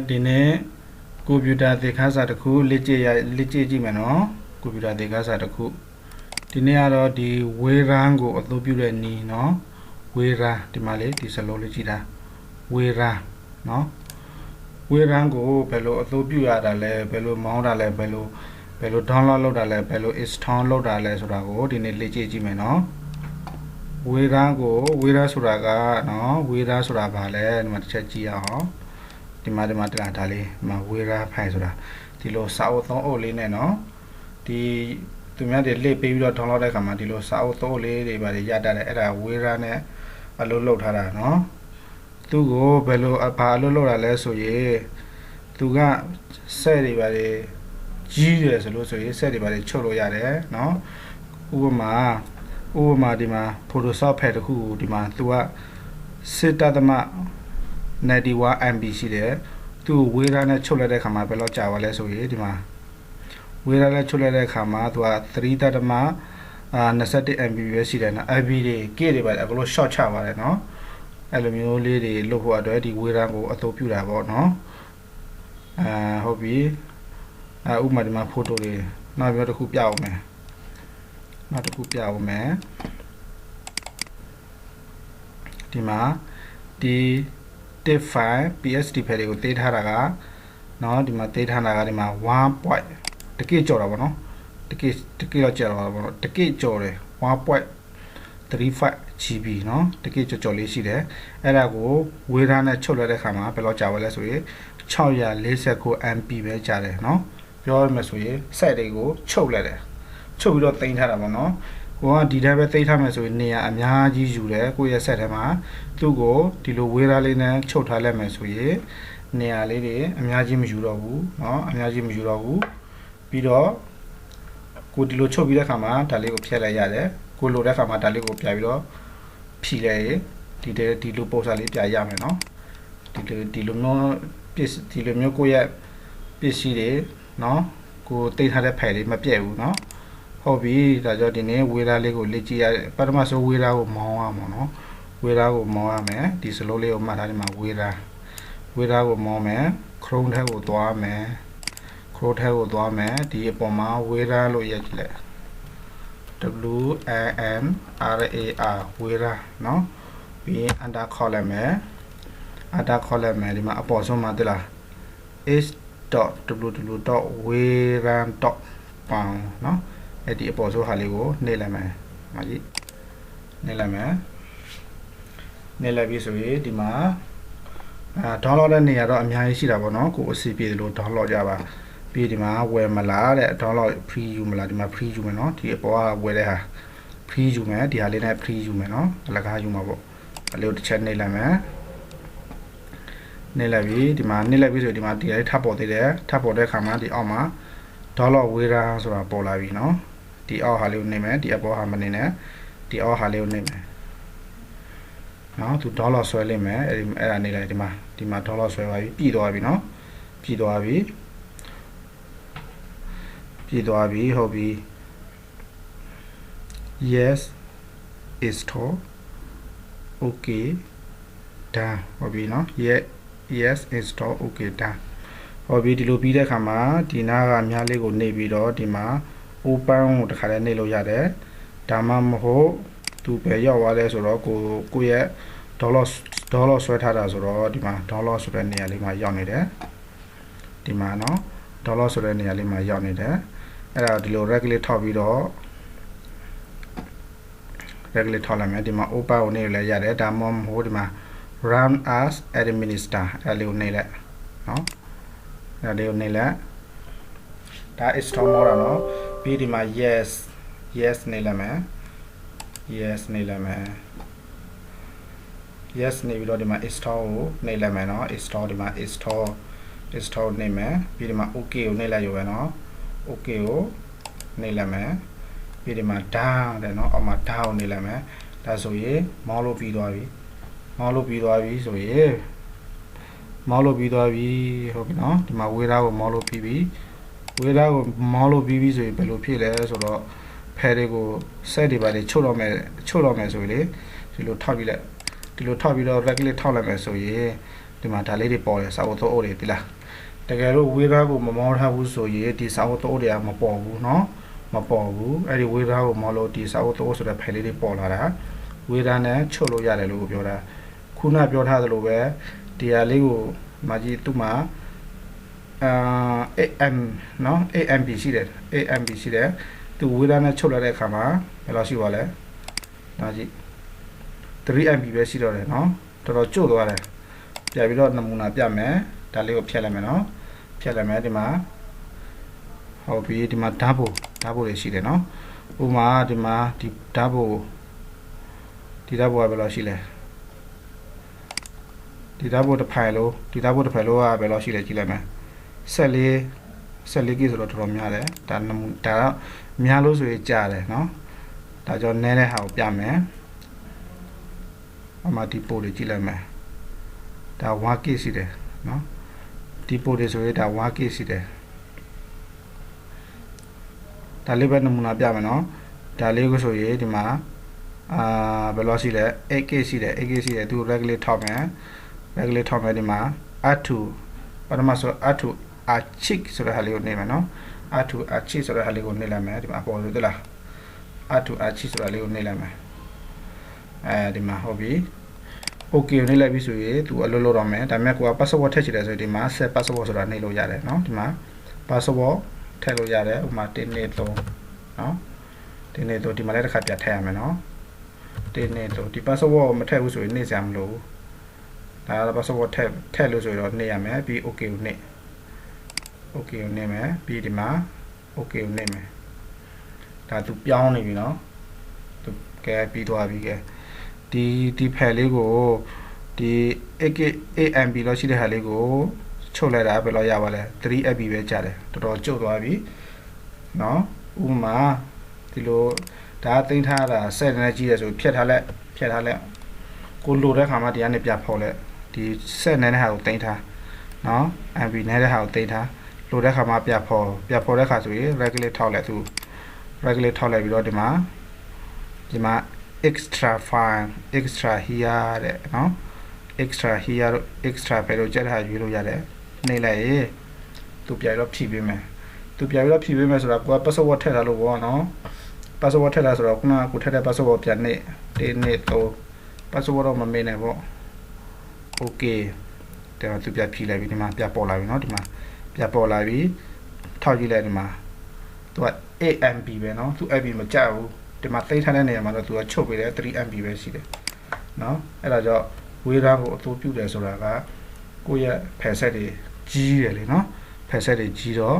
ဒီနေ့ကွန်ပျူတာသင်ခန်းစာတစ်ခုလေ့ကျင့်ကြည့်မယ်နော်ကွန်ပျူတာသင်ခန်းစာတစ်ခုဒီနေ့ကတော့ဒီဝေရန်ကိုအသုံးပြုတဲ့နည်းနော်ဝေရန်ဒီမှာလေဒီစလုံးလေးကြည့်တာဝေရန်နော်ဝေရန်ကိုဘယ်လိုအသုံးပြုရတာလဲဘယ်လိုမောင်းတာလဲဘယ်လို download လုပ်တာလဲဘယ်လို install လုပ်တာလဲဆိုတာကိုဒီနေ့လေ့ကျင့်ကြည့်မယ်နော်ဝေရန်ဆိုတာကနော်ဝေရန်ဆိုတာဘာလဲဒီမှာတစ်ချက်ကြည့်အောင်ဒီမှာဒါလေးမှာဝေရာဖိုင်ဆိုတာဒီလိုစာအုပ်သုံးအုပ်လေးနဲ့နော်ဒီသူများတွေလေ့ပေးပြီးတော့ download တဲ့အခါမှာဒီလိုစာအုပ်သုံးအုပ်လေးတွေပါရတတ်တယ်အဲ့ဒါဝေရာနဲ့အလုပ်လုပ်ထားတာနော်သူ့ကိုဘယ်လိုဘာအလုပ်လုပ်တာလဲဆိုရင်သူကစက်တွေပါကြီးတယ်ဆိုလို့ဆိုရင်စက်တွေပါချုပ်လို့ရတယ်နော်ဥပမာဒီမှာ Photoshop ဖက်တစ်ခုကိုဒီမှာသူကစစ်တသမ91 MB ရှိတယ်သူဝေရာနဲ့ချုပ်လိုက်တဲ့ခါမှာဘယ်လောက်ကြာပါလဲဆိုရင်ဒီမှာဝေရာနဲ့ချုပ်လိုက်တဲ့ခါမှာသူက3.21 MB ပဲရှိတယ်နော် MB တွေ K တွေပါအကလို့ short ချပါတယ်နော်အဲ့လိုမျိုးလေးတွေလုပ်ဖို့အတွက်ဒီဝေရာကိုအသုံးပြုတာပေါ့နော်ဟုတ်ပြီဥပမာဒီမှာ photo တွေနောက်ပြီးတစ်ခုပြအောင်မယ်ဒီမှာဒီ tip file psd ဖယ်တွေကိုတေးထားတာကနော်ဒီမှာတေးထားတာကဒီမှာ1 point တကယ်ကြော်တာပေါ့နော်တကယ်တော့ကြော်တာပေါ့နော်တကယ်ကြော်တယ် 1.35 GB နော်တကယ်ကြော်လေးရှိတယ်အဲ့ဒါကိုဝေရာနဲ့ချုပ်လိုက်တဲ့ခါမှာဘယ်လောက်ကြာပါလဲဆိုရင်649 MB ပဲကြာတယ်နော်ပြောရမယ်ဆိုရင် site တွေကိုချုပ်လိုက်တယ်ချုပ်ပြီးတော့တင်ထားတာပေါ့နော်ကိုကဒီတိုင်းပဲသိမ်းထားမယ်ဆိုရင်နေရာအများကြီးယူတယ်ကိုယ့်ရဲ့ set ထဲမှာသူ့ကိုဒီလိုဝေးသားလေးနဲ့ချုပ်ထားလိုက်မယ်ဆိုရင်နေရာလေးတွေအများကြီးမယူတော့ဘူးเนาะအများကြီးမယူတော့ဘူးပြီးတော့ကိုဒီလိုချုပ်ပြီးတဲ့ခါမှာဒါလေးကိုဖျက်လိုက်ရတယ်ကိုလိုတဲ့ခါမှာဒါလေးကိုပြပြီးတော့ဖြီလိုက်ရင်ဒီလိုပုံစံလေးပြရမယ်เนาะဒီလိုမျိုးကိုယ့်ရဲ့ပစ္စည်းတွေเนาะကိုတိတ်ထားတဲ့ဖယ်လေးမပြည့်ဘူးเนาะဟုတ်ပြီဒါကြောင့်ဒီနေ့ဝေရာလေးကိုလေ့ကြည့်ရပထမဆုံးဝေရာကိုမောင်းရမှာနော်ဝေရာကိုမောင်းရမယ်ဒီစလုံးလေးကိုမှတ်ထားဒီမှာဝေရာကိုမောင်းမယ် Chrome ထဲကိုသွားမယ်ဒီအပေါ်မှာဝေရာလို့ရိုက်ကြည့်လိုက် WANRAR ဝေရာနော်ပြီး under column မယ်ဒီမှာအပေါ်ဆုံးမှာတွေ့လား h.www.weran.pang နော်အဲ့ဒီအပေါ်ဆုံးဟာလေးကိုနှိပ်လိုက်မယ်။မှာကြည့်နှိပ်လိုက်ပြီဆိုရင်ဒီမှာdownload တဲ့နေရာတော့အများကြီးရှိတာပေါ့နော်ကိုအစီပြေလို့ download ကြပါပြီးဒီမှာဝယ်မလားတဲ့ download free ယူမလားဒီမှာ free ယူမယ်နော်ဒီအပေါ်ကဝယ်တဲ့ဟာ free ယူမယ်ဒီဟာလေးနဲ့ free ယူမယ်နော်အလကားယူမှာပေါ့အလေးကိုတစ်ချက်နှိပ်လိုက်မယ်နှိပ်လိုက်ပြီဒီမှာနှိပ်လိုက်ပြီဆိုဒီမှာဒီလေးထပ်ပေါ်သေးတယ်ထပ်ပေါ်တဲ့အခါမှာဒီအောက်မှာ download ဝေရာဆိုတာပေါ်လာပြီနော်ဒီအောက်ဟာလေးကိုနှိပ်မယ်ဒီအပေါ်ဟာမနှိပ်နဲ့ဒီအောက်ဟာလေးကိုနှိပ်မယ်နော်သူ download ဆွဲလိုက်မယ်အဲ့ဒါနှိပ်လိုက်ဒီမှာ download ဆွဲသွားပြီပြည်သွားပြီနော်ပြည်သွားပြီဟုတ်ပြီ yes install okay done ဟုတ်ပြီနော် yes install okay done ဟုတ်ပြီဒီလိုပြီးတဲ့အခါမှာဒီနားကအများလေးကိုနှိပ်ပြီးတော့ဒီမှာ open ကိုတစ်ခါတည်းနှိပ်လို့ရတယ်ဒါမှမဟုတ်သူပဲရောက်သွားလဲဆိုတော့ကိုရဲ့ download ဆွဲထားတာဆိုတော့ဒီမှာ download ဆိုတဲ့နေရာလေးမှာရောက်နေတယ်ဒီမှာနော် download ဆိုတဲ့နေရာလေးမှာရောက်နေတယ်အဲ့ဒါဒီလို regulate ထောက်ပြီးတော့ regulate ထောက်လိုက်မယ်ဒီမှာ open ကိုနှိပ်လဲရတယ်ဒါမှမဟုတ်ဒီမှာ run as administrator အဲ့လေးကိုနှိပ်လိုက်နော်ဒါလေးကိုနှိပ်လိုက်ဒါ install မောတာနော်ပြီးဒီမှာ yes နှိပ်လိုက်မယ် yes နှိပ်ပြီးတော့ဒီမှာ install ကိုနှိပ်လိုက်မယ်နော် install ဒီမှာ install နှိပ်မယ်ပြီးဒီမှာ okay ကိုနှိပ်လိုက်ရုံပဲနော် okay ကိုနှိပ်လိုက်မယ်ပြီးဒီမှာ down တယ်နော်အောက်မှာ down နှိပ်လိုက်မယ်ဒါဆိုရင်မောင်းလို့ပြီးသွားပြီဆိုရင်ဟုတ်ပြီနော်ဒီမှာဝေရာကိုမောင်းလို့ပြီးပြီဆိုရင်ဘယ်လိုဖြစ်လဲဆိုတော့ဖယ်တွေကို set တွေပါလေချုပ်တော့မယ်ဆိုရင်လေဒီလိုထောက်ပြီးတော့ regulate ထောက်လိုက်မယ်ဆိုရင် ဒီမှာဒါလေးတွေပေါ်တယ်စာအုပ်တော့အိုးတွေဒီလားတကယ်လို့ဝေးသားကိုမမောထားဘူးဆိုရင်ဒီစာအုပ်တော့တွေကမပေါ်ဘူးเนาะမပေါ်ဘူးအဲ့ဒီဝေးသားကိုမောလို့ဒီစာအုပ်တော့ဆိုတဲ့ဖယ်လေးတွေပေါ်လာတာဝေးသားနဲ့ချုပ်လို့ရတယ်လို့ပြောတာခုနပြောထားသလိုပဲဒီဟာလေးကိုမာကြီးသူ့မှာAM เนาะ AMB ရှိတယ် AMB ရှိတယ်သူဝေးသားနဲ့ချုပ်လာတဲ့အခါမှာဘယ်လောက်ရှိပါလဲဒါကြည့် 3MB ပဲရှိတော့တယ်เนาะတော်တော်ကျို့သွားတယ်ပြပြီးတော့နမူနာပြမယ်ဒါလေးကိုဖြတ်လိုက်မယ်เนาะဖြတ်လိုက်မယ်ဒီမှာဟုတ်ပြီဒီမှာဓာတ်ဖို့တွေရှိတယ်เนาะဥပမာဒီမှာဒီဓာတ်ဖို့ကဘယ်လောက်ရှိလဲဒီဓာတ်ဖို့တစ်ဖိုင်လို့ကဘယ်လောက်ရှိလဲကြည့်လိုက်မယ်14 K ဆိုတော့တော်တော်များတယ်ဒါတော့များလို့ဆိုရင်ကြားတယ်เนาะဒါကြောင့်နည်းတဲ့ဟာကိုပြမယ်အမှဒီပို့တွေကြည့်လိုက်မယ်ဒါ 1K ရှိတယ်เนาะဒီပို့တွေဆိုရင်ဒါ 1K ရှိတယ်ဒါလေးပဲနမူနာပြမယ်เนาะဒါလေးကိုဆိုရင်ဒီမှာဘယ်လိုရှိလဲ 8K ရှိတယ်သူ regulate ထောက်မယ်ဒီမှာ R2 ပထမဆို R2 Archic ဆိုတဲ့ဟာလေးကိုနေမယ်เนาะ R2 Archic ဆိုတဲ့ဟာလေးကိုနေလိုက်မယ်ဒီမှာပေါ်လို့သလား R2 Archic ဆိုတာလေးကိုနေလိုက်မယ်ဒီမှာဟုတ်ပြီ okay ကိုနေလိုက်ပြီဆိုရင်သူအလုပ်လုပ်တော့မယ်ဒါပေမဲ့ကိုက password ထည့်ချင်တယ်ဆိုရင်ဒီမှာ set password ဆိုတာနေလို့ရတယ်เนาะဒီမှာ password ထည့်လို့ရတယ်ဥပမာ1 2 3เนาะ1 2 3ဒီမှာလည်းတစ်ခါပြထည့်ရမယ်เนาะ1 2 3ဒီ password ကိုမထည့်ဘူးဆိုရင်နေစရာမလိုဘူးဒါက password ထည့်လို့ဆိုတော့နေရမယ်ပြီး okay ကိုနေမယ်ပြီးဒီမှာ okay ကိုနေမယ်ဒါသူပြောင်းနေပြီเนาะသူကဲပြီးသွားပြီကဲဒီဖယ်လေးကိုဒီ AMB လောက်ရှိတဲ့ဟာလေးကိုချုပ်လိုက်တာဘယ်လောက်ရပါလဲ 3MB ပဲကြာတယ်တော်တော်ကျုပ်သွားပြီเนาะဥပမာဒီလိုဒါသိမ်းထားတာဆက်နေကြည့်ရဆိုဖြတ်ထားလိုက်ကိုလိုတဲ့ခါမှာဒီကနေပြဖော်လိုက်ဒီဆက်နေတဲ့ဟာကိုသိမ်းထားเนาะ MB နေတဲ့ဟာကိုသိမ်းထားလိုတဲ့ခါမှာပြဖော်တဲ့ခါဆိုရင် regulate ထောက်လိုက်သူ regulate ထောက်လိုက်ပြီးတော့ဒီမှာextra file extra here တဲ့เนาะ extra here extra ပဲလို့ကြက်တာရွေးလို့ရတယ်နှိပ်လိုက်ရင်သူပြပြီးတော့ဖြည့်ပေးမယ်ဆိုတာကိုက password ထည့်ထားလို့ပေါ့เนาะ password ထည့်ထားဆိုတော့ခုနကကိုထည့်တဲ့ password ပြန်နှိပ်1 2 3 password တော့မမေ့နဲ့ပေါ့ okay ဒါသူပြဖြည့်လိုက်ပြီဒီမှာပြပေါ်လာပြီเนาะဒီမှာပြပေါ်လာပြီထောက်ကြည့်လိုက်ဒီမှာသူက AMB ပဲเนาะသူ MB မကြဘူးဒီမှာသိမ်းထားတဲ့နေရာမှာတော့သူကချုပ်ပေးတယ် 3MB ပဲရှိတယ်เนาะအဲ့ဒါကြောင့်ဝေးသားကိုအသုံးပြုတယ်ဆိုတာကကိုယ့်ရဲ့ဖယ်ဆက်တွေကြီးတယ်လေเนาะဖယ်ဆက်တွေကြီးတော့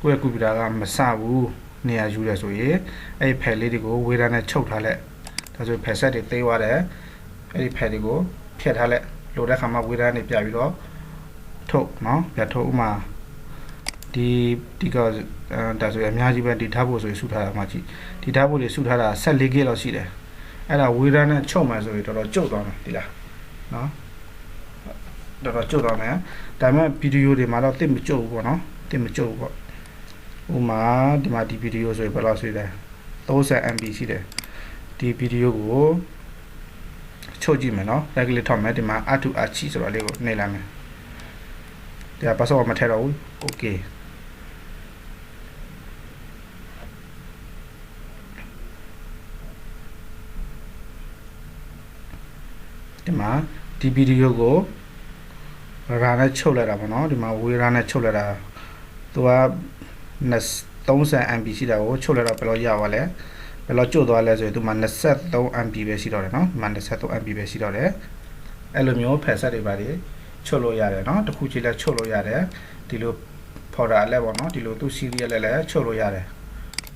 ကိုယ့်ရဲ့ကွန်ပျူတာကမစဘူးနေရာယူတယ်ဆိုရင်အဲ့ဒီဖယ်လေးတွေကိုဝေးသားနဲ့ချုပ်ထားလိုက်ဒါဆိုဖယ်ဆက်တွေသိမ်းသွားတယ်အဲ့ဒီဖယ်တွေကိုဖြတ်ထားလိုက်လိုတဲ့ခါမှာဝေးသားနေပြပြီးတော့ထုတ်เนาะပြထုတ်ဥမာဒီကဒါဆိုရင်အများကြီးပဲဒီဓာတ်ဖို့ဆိုရင်စုထားတာမှကြည့်ဒီဓာတ်ဖို့တွေစုထားတာ 14K လောက်ရှိတယ်အဲ့ဒါဝေးသားနဲ့ချုပ်မှဆိုရင်တော်တော်ကျုပ်သွားမယ်ဒီလားเนาะတော်တော်ကျုပ်သွားမယ်ဒါပေမဲ့ဗီဒီယိုတွေမှာတော့တိတ်မကျုပ်ဘူးပေါ့เนาะတိတ်မကျုပ်ဘူးပေါ့ဥမာဒီမှာဒီဗီဒီယိုဆိုရင်ဘယ်လောက်ရှိလဲ 30MB ရှိတယ်ဒီဗီဒီယိုကိုချုပ်ကြည့်မယ်เนาะ regulate ထောက်မယ်ဒီမှာ R2 Archi ဆိုတော့လေးကိုနှိပ်လိုက်မယ်ဒါ password မထည့်တော့ဘူး okayဒီမှာဒီဗီဒီယိုကိုရာနဲ့ချုပ်လိုက်တာပေါ့နော်ဒီမှာဝေးရာနဲ့ချုပ်လိုက်တာသူက30MB ရှိတာကိုချုပ်လိုက်တော့ဘယ်လိုရပါလဲဘယ်လိုကျုပ်သွားလဲဆိုရင်သူမှာ 23MB ပဲရှိတော့တယ်နော်ဒီမှာ 23MB ပဲရှိတော့တယ်အဲ့လိုမျိုးဖယ်ဆက်တွေပါချုပ်လို့ရတယ်နော်တစ်ခုချင်းလဲချုပ်လို့ရတယ်ဒီလို folder အလဲပေါ့နော်ဒီလိုသူ serial လဲချုပ်လို့ရတယ်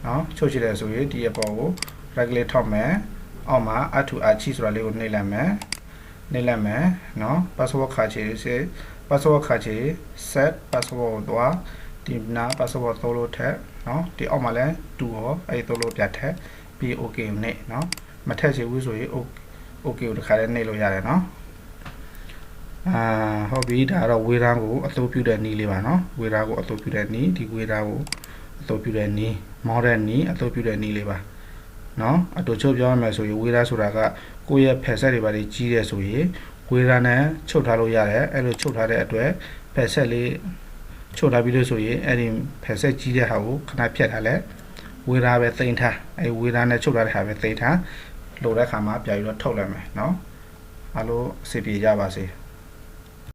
နော်ချုပ်ချင်တယ်ဆိုရင်ဒီအပေါ်ကို regulate ထောက်မယ်အောက်မှာ R2 Archi ဆိုတာလေးကိုနှိပ်လိုက်မယ်เนาะ password ခါချေ set password ကိုသွားဒီနာ password သုံးလို့ထက်เนาะဒီအောက်မှာလဲ2ဟောအဲ့သုံးလို့ပြတ်ထက်ပြီး okay ကိုနှိပ်เนาะမထက်ချင်ဘူးဆိုရင် okay ကိုတစ်ခါလဲနှိပ်လို့ရတယ်เนาะဟုတ်ပြီဒါတော့ဝေးသားကိုအသုံးပြုတဲ့နည်းလေးပါเนาะဝေးသားကိုအသုံးပြုတဲ့နည်းဒီဝေးသားကိုအသုံးပြုတဲ့နည်းမောတဲ့နည်းအသုံးပြုတဲ့နည်းလေးပါเนาะအတူချုပ်ပြောရမယ်ဆိုရင်ဝေးသားဆိုတာကကိုယ့်ရဲ့ဖယ်ဆက်တွေပါကြီးတယ်ဆိုရင် ဝေရာနဲ့ချုပ်ထားလို့ရတယ်အဲ့လိုချုပ်ထားတဲ့အတွက်ဖက်ဆက်လေးချုပ်ထားပြီးလို့ဆိုရင်အဲ့ဒီဖက်ဆက်ကြီးတဲ့ဟာကိုခဏဖြတ်ထားလဲဝေရာပဲသိမ်းထားအဲ့ဝေရာနဲ့ချုပ်ထားတဲ့ဟာပဲသိမ်းထားလိုတဲ့ခါမှာပြန်ပြီးတော့ထုတ်လိုက်မယ်เนาะအားလုံးအဆင်ပြေကြပါစေ